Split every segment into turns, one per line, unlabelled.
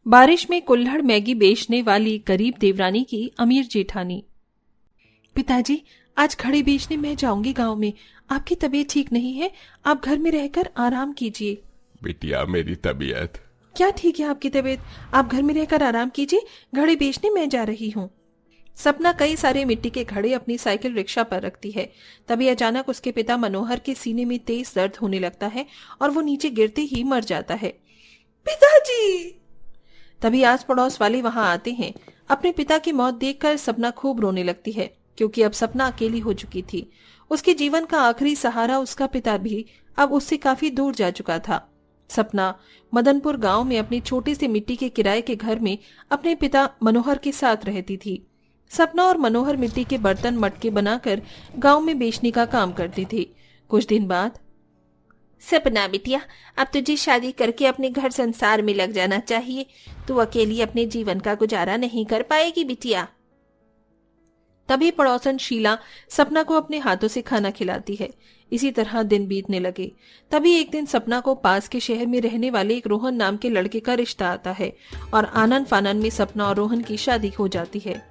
बारिश में कुल्हड़ मैगी बेचने वाली गरीब देवरानी की अमीर जेठानी। पिताजी, आज खड़े बेचने मैं जाऊंगी गांव में। आपकी तबीयत ठीक नहीं है, आप घर में रहकर आराम कीजिए।
बिटिया, मेरी तबीयत
क्या ठीक है आपकी तबीयत? आप घर में रहकर आराम कीजिए, घड़े बेचने मैं जा रही हूँ। सपना कई सारे मिट्टी के घड़े अपनी साइकिल रिक्शा पर रखती है। तभी अचानक उसके पिता मनोहर के सीने में तेज दर्द होने लगता है और वो नीचे गिरते ही मर जाता है। पिताजी! तभी आस पड़ोस वाले वहां आते हैं। अपने पिता की मौत देखकर सपना खूब रोने लगती है, क्योंकि अब सपना अकेली हो चुकी थी। उसके जीवन का आखिरी सहारा उसका पिता भी अब उससे काफी दूर जा चुका था। सपना मदनपुर गांव में अपने छोटे से मिट्टी के किराए के घर में अपने पिता मनोहर के साथ रहती थी। सपना और मनोहर मिट्टी के बर्तन मटके बनाकर गांव में बेचने का काम करते थे। कुछ दिन बाद,
सपना बिटिया, अब तुझे शादी करके अपने घर संसार में लग जाना चाहिए। तू अकेली अपने जीवन का गुजारा नहीं कर पाएगी बिटिया।
तभी पड़ोसन शीला सपना को अपने हाथों से खाना खिलाती है। इसी तरह दिन बीतने लगे। तभी एक दिन सपना को पास के शहर में रहने वाले एक रोहन नाम के लड़के का रिश्ता आता है और आनन फानन में सपना और रोहन की शादी हो जाती है।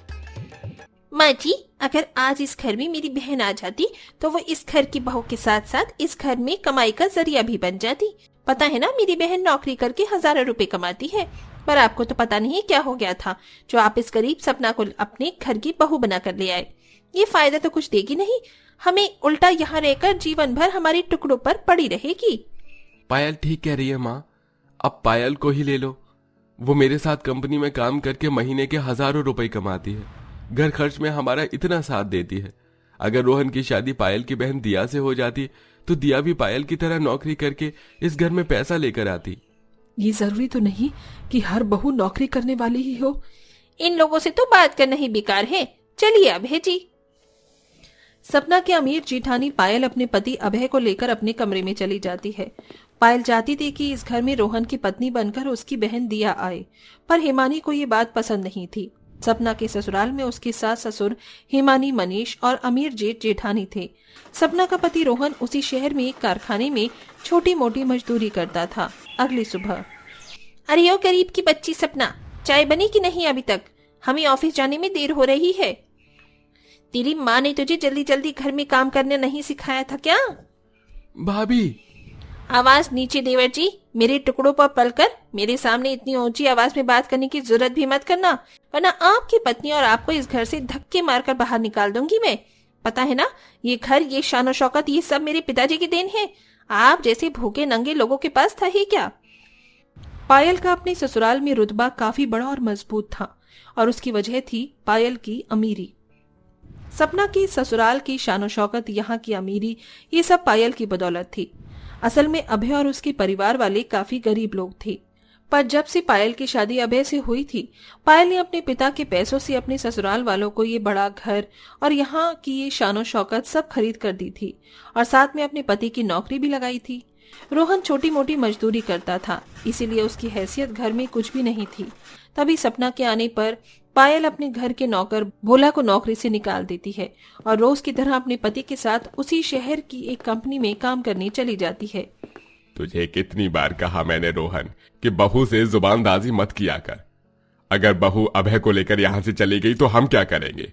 माँ जी, अगर आज इस घर में मेरी बहन आ जाती तो वो इस घर की बहू के साथ साथ इस घर में कमाई का जरिया भी बन जाती। पता है ना, मेरी बहन नौकरी करके हजारों रुपए कमाती है, पर आपको तो पता नहीं क्या हो गया था जो आप इस गरीब सपना को अपने घर की बहू बना कर ले आए। ये फायदा तो कुछ देगी नहीं, हमें उल्टा यहाँ रहकर जीवन भर हमारी टुकड़ों पर पड़ी रहेगी।
पायल ठीक कह रही है माँ, अब पायल को ही ले लो। वो मेरे साथ कंपनी में काम करके महीने के हजारों रुपए कमाती है, घर खर्च में हमारा इतना साथ देती है। अगर रोहन की शादी पायल की बहन दिया से हो जाती तो दिया भी पायल की तरह नौकरी करके इस घर में पैसा लेकर आती।
ये जरूरी तो नहीं कि हर बहू नौकरी करने वाली ही हो।
इन लोगों से तो बात करना ही बेकार है। चलिए अभय जी।
सपना की अमीर जेठानी पायल अपने पति अभय को लेकर अपने कमरे में चली जाती है। पायल चाहती थी कि इस घर में रोहन की पत्नी बनकर उसकी बहन दिया आए, पर हिमानी को ये बात पसंद नहीं थी। सपना के ससुराल में उसके सास ससुर हिमानी, मनीष और अमीर जेठ जेठानी थे। सपना का पति रोहन उसी शहर में एक कारखाने में छोटी मोटी मजदूरी करता था। अगली सुबह,
अरे ओ गरीब की बच्ची सपना, चाय बनी कि नहीं अभी तक? हमें ऑफिस जाने में देर हो रही है। तेरी माँ ने तुझे जल्दी जल्दी घर में काम करने नहीं सिखाया था क्या?
भाभी!
आवाज नीचे देवर जी। मेरे टुकड़ों पर पलकर मेरे सामने इतनी ऊंची आवाज में बात करने की जरूरत भी मत करना, वरना आपकी पत्नी और आपको इस घर से धक्के मारकर बाहर निकाल दूंगी मैं। पता है ना, ये घर, ये शान और शौकत, ये सब मेरे पिताजी की देन है। आप जैसे भूखे नंगे लोगों के पास था ही क्या?
पायल का अपने ससुराल में रुतबा काफी बड़ा और मजबूत था और उसकी वजह थी पायल की अमीरी। सपना की ससुराल की शान शौकत, यहाँ की अमीरी, ये सब पायल की बदौलत थी। असल में अभय और उसके परिवार वाले काफी गरीब लोग थे, पर जब से पायल की शादी अभय से हुई थी, पायल ने अपने पिता के पैसों से अपने ससुराल वालों को ये बड़ा घर और यहाँ की ये शान शौकत सब खरीद कर दी थी और साथ में अपने पति की नौकरी भी लगाई थी। रोहन छोटी मोटी मजदूरी करता था, इसीलिए उसकी हैसियत घर में कुछ भी नहीं थी। तभी सपना के आने पर पायल अपने घर के नौकर भोला को नौकरी से निकाल देती है और रोज की तरह अपने पति के साथ उसी शहर की एक कंपनी में काम करने चली जाती है।
तुझे कितनी बार कहा मैंने रोहन कि बहू से जुबानदाजी मत किया कर। अगर बहू अभय को लेकर यहाँ से चली गई तो हम क्या करेंगे?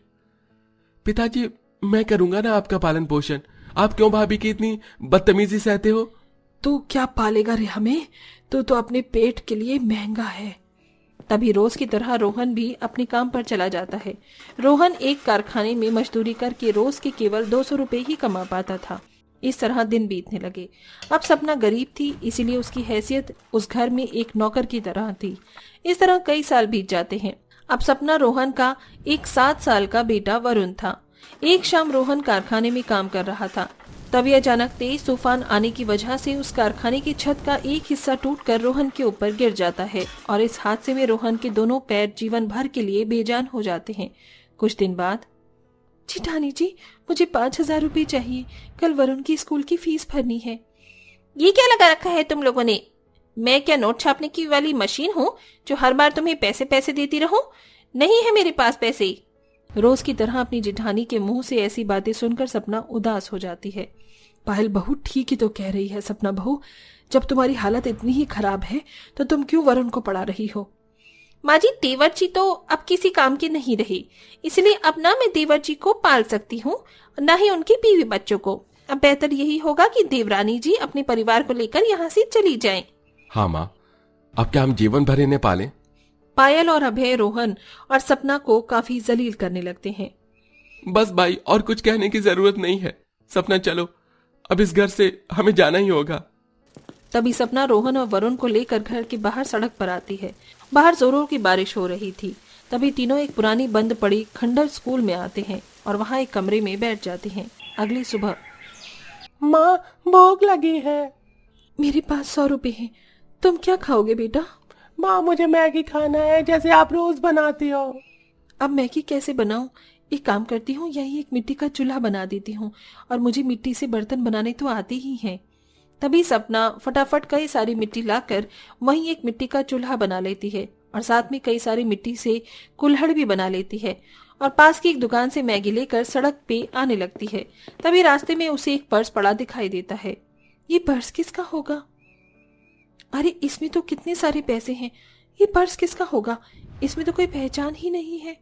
पिताजी, मैं करूंगा ना आपका पालन पोषण। आप क्यों भाभी की इतनी बदतमीजी सहते हो?
तू क्या पालेगा रे हमें? तू तो अपने पेट के लिए महंगा है। तभी रोज की तरह रोहन भी अपने काम पर चला जाता है। रोहन एक कारखाने में मजदूरी करके रोज के केवल 200 रुपए ही कमा पाता था। इस तरह दिन बीतने लगे। अब सपना गरीब थी, इसीलिए उसकी हैसियत उस घर में एक नौकर की तरह थी। इस तरह कई साल बीत जाते हैं। अब सपना रोहन का एक 7 साल का बेटा वरुण था। एक शाम रोहन कारखाने में काम कर रहा था, तभी अचानक तेज तूफान आने की वजह से उस कारखाने की छत का एक हिस्सा टूटकर रोहन के ऊपर गिर जाता है और इस हादसे में रोहन के दोनों पैर जीवन भर के लिए बेजान हो जाते हैं। कुछ दिन बाद, जेठानी जी, मुझे 5,000 रुपए चाहिए, कल वरुण की स्कूल की फीस भरनी है।
ये क्या लगा रखा है तुम लोगों ने? मैं क्या नोट छापने की वाली मशीन हूँ जो हर बार तुम्हें पैसे पैसे देती रहूं? नहीं है मेरे पास पैसे।
रोज की तरह अपनी जेठानी के मुंह से ऐसी बातें सुनकर सपना उदास हो जाती है। पायल बहू ठीक ही तो कह रही है। सपना बहू, जब तुम्हारी हालत इतनी ही खराब है तो तुम क्यों वरुण को पढ़ा रही हो?
माँ जी, देवर जी तो अब किसी काम के नहीं रहे, इसलिए अब ना मैं देवर जी को पाल सकती हूँ, ना ही उनके बीवी बच्चों को। अब बेहतर यही होगा कि देवरानी जी अपने परिवार को लेकर यहाँ से चली जाएं।
हाँ माँ, अब क्या हम जीवन भर इन्हें पालें?
पायल और अभय रोहन और सपना को काफी जलील करने लगते हैं।
बस भाई, और कुछ कहने की जरूरत नहीं है। सपना चलो, अब इस घर से हमें जाना ही होगा।
तभी सपना रोहन और वरुण को लेकर घर के बाहर सड़क पर आती है। बाहर जोरों की बारिश हो रही थी। तभी तीनों एक पुरानी बंद पड़ी खंडर स्कूल में आते हैं और वहां एक कमरे में बैठ जाते हैं। अगली सुबह,
माँ, भूख लगी है।
मेरे पास 100 रुपए हैं, तुम क्या खाओगे बेटा?
माँ, मुझे मैगी खाना है, जैसे आप रोज बनाती हो।
अब मैगी कैसे बनाऊं? एक काम करती हूँ, यही एक मिट्टी का चूल्हा बना देती हूँ, और मुझे मिट्टी से बर्तन बनाने तो आते ही हैं। तभी सपना फटाफट कई सारी मिट्टी लाकर वहीं एक मिट्टी का चूल्हा बना लेती है और साथ में कई सारी मिट्टी से कुल्हड़ भी बना लेती है और पास की एक दुकान से मैगी लेकर सड़क पे आने लगती है। तभी रास्ते में उसे एक पर्स पड़ा दिखाई देता है। ये पर्स किसका होगा? अरे इसमें तो कितने सारे पैसे हैं, ये पर्स किसका होगा? इसमें तो कोई पहचान ही नहीं है।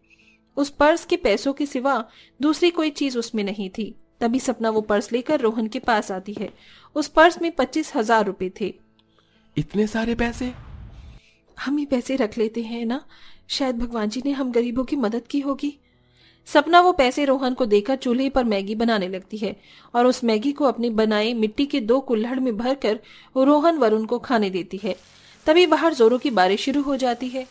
उस पर्स के पैसों के सिवा दूसरी कोई चीज उसमें नहीं थी। तभी सपना वो पर्स लेकर रोहन के पास आती है। उस पर्स में 25,000 रुपए थे।
इतने सारे पैसे?
हम ये पैसे रख लेते हैं ना, शायद भगवान जी ने हम गरीबों की मदद की होगी। सपना वो पैसे रोहन को देकर चूल्हे पर मैगी बनाने लगती है और उस मैगी को अपने बनाए मिट्टी के 2 कुल्हड़ में भरकर रोहन वरुण को खाने देती है। तभी बाहर जोरों की बारिश शुरू हो जाती है।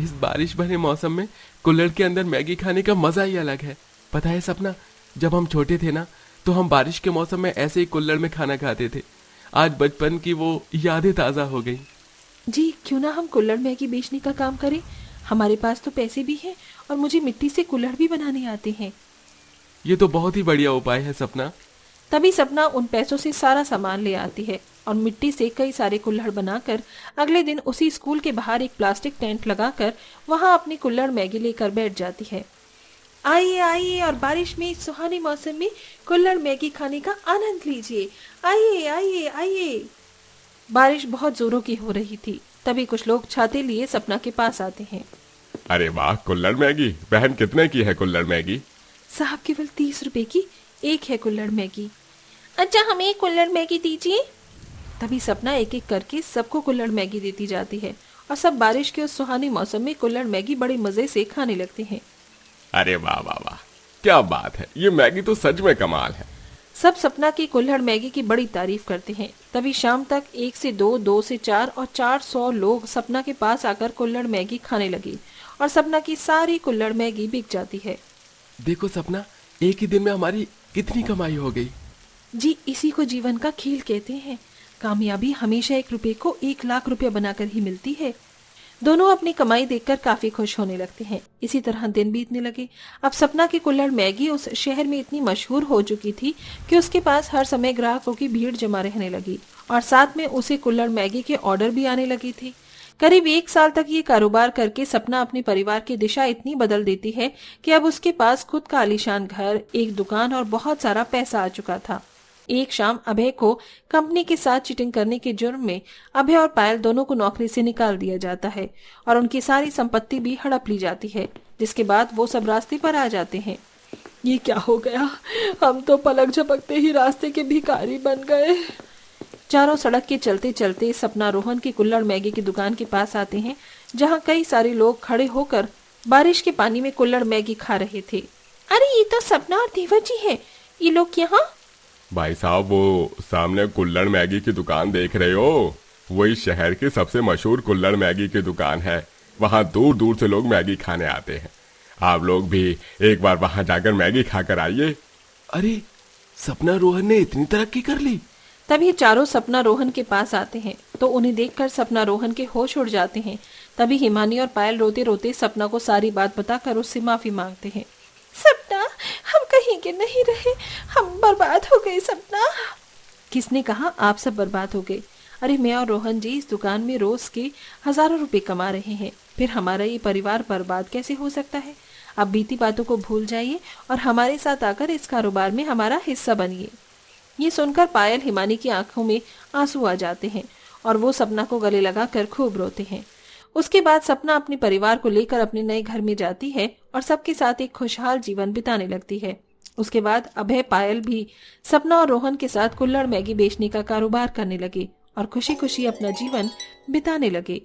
इस बारिश भरे मौसम में कुल्हड़ के अंदर मैगी खाने का मजा ही अलग है। पता है सपना, जब हम छोटे थे ना, तो हम बारिश के मौसम में ऐसे ही कुल्हड़ में खाना खाते थे। आज बचपन की वो यादें ताजा हो गई।
जी, क्यों ना हम कुल्हड़ मैगी बेचने का काम करें? हमारे पास तो पैसे भी हैं और मुझे मिट्टी से कुल्हड़ भी बनाने आते हैं।
ये तो बहुत ही बढ़िया उपाय है सपना।
तभी सपना उन पैसों से सारा सामान ले आती है और मिट्टी से कई सारे कुल्हड़ बनाकर अगले दिन उसी स्कूल के बाहर एक प्लास्टिक टेंट लगाकर वहां अपनी कुल्हड़ मैगी लेकर बैठ जाती है। आइए आइए और बारिश में इस सुहाने मौसम में कुल्हड़ मैगी खाने का आनंद लीजिए। आइए आइए आइए। बारिश बहुत जोरों की हो रही थी। तभी कुछ लोग छाते लिए सपना के पास आते हैं।
अरे वाह, कुल्हड़ मैगी। बहन, कितने की है कुल्हड़ मैगी?
साहब, केवल 30 रुपए की एक है कुल्हड़ मैगी।
अच्छा, हमें एक कुल्हड़ मैगी दीजिए।
तभी सपना एक एक करके सबको कुल्हड़ मैगी देती जाती है और सब बारिश के उस सुहाने मौसम में कुल्हड़ मैगी बड़े मजे से खाने लगते हैं।
अरे वाह वाह वाह, क्या बात है, ये मैगी तो सच में कमाल है।
सब सपना की कुल्हड़ मैगी की बड़ी तारीफ करते हैं। तभी शाम तक 1 से 2, 2 से 4 और 400 लोग सपना के पास आकर कुल्हड़ मैगी खाने लगे और सपना की सारी कुल्हड़ मैगी बिक जाती है।
देखो सपना, एक ही दिन में हमारी कितनी कमाई हो गई।
जी, इसी को जीवन का खेल कहते हैं। कामयाबी हमेशा 1 रुपए को 1 लाख रुपया बनाकर ही मिलती है। दोनों अपनी कमाई देखकर काफी खुश होने लगते हैं। इसी तरह दिन बीतने लगे। अब सपना की कुल्हड़ मैगी उस शहर में इतनी मशहूर हो चुकी थी कि उसके पास हर समय ग्राहकों की भीड़ जमा रहने लगी और साथ में उसे कुल्हड़ मैगी के ऑर्डर भी आने लगी थी। करीब 1 साल तक ये कारोबार करके सपना अपने परिवार की दिशा इतनी बदल देती है कि अब उसके पास खुद का आलीशान घर, एक दुकान और बहुत सारा पैसा आ चुका था। एक शाम अभय को कंपनी के साथ चीटिंग करने के जुर्म में अभय और पायल दोनों को नौकरी से निकाल दिया जाता है और उनकी सारी संपत्ति भी हड़प ली जाती है, जिसके बाद वो सब रास्ते पर आ जाते हैं। ये क्या हो गया? हम तो पलक झपकते ही रास्ते के भिखारी बन गए। चारों सड़क के चलते चलते सपना रोहन की कुल्हड़ मैगी की दुकान के पास आते हैं, जहाँ कई सारे लोग खड़े होकर बारिश के पानी में कुल्हड़ मैगी खा रहे थे।
अरे ये तो सपना और देवर जी है। ये लोग यहाँ?
भाई साहब, वो सामने कुल्हड़ मैगी की दुकान देख रहे हो? वही शहर की सबसे मशहूर कुल्हड़ मैगी की दुकान है। वहाँ दूर दूर से लोग मैगी खाने आते हैं। आप लोग भी एक बार वहाँ जाकर मैगी खाकर आइए। अरे, सपना रोहन ने इतनी तरक्की कर ली।
तभी चारों सपना रोहन के पास आते हैं तो उन्हें देखकर सपना रोहन के होश उड़ जाते हैं। तभी हिमानी और पायल रोते रोते सपना को सारी बात बताकर उससे माफी मांगते हैं।
सपना, हम कहीं के नहीं रहे, हम बर्बाद हो गए। सपना,
किसने कहा आप सब बर्बाद हो गए? अरे मैं और रोहन जी इस दुकान में रोज के हजारों रुपए कमा रहे हैं, फिर हमारा ये परिवार बर्बाद कैसे हो सकता है? अब बीती बातों को भूल जाइए और हमारे साथ आकर इस कारोबार में हमारा हिस्सा बनिए। ये सुनकर पायल हिमानी की आंखों में आंसू आ जाते हैं और वो सपना को गले लगाकर खूब रोते हैं। उसके बाद सपना अपने परिवार को लेकर अपने नए घर में जाती है और सबके साथ एक खुशहाल जीवन बिताने लगती है। उसके बाद अभय पायल भी सपना और रोहन के साथ कुल्हड़ मैगी बेचने का कारोबार करने लगे और खुशी खुशी अपना जीवन बिताने लगे।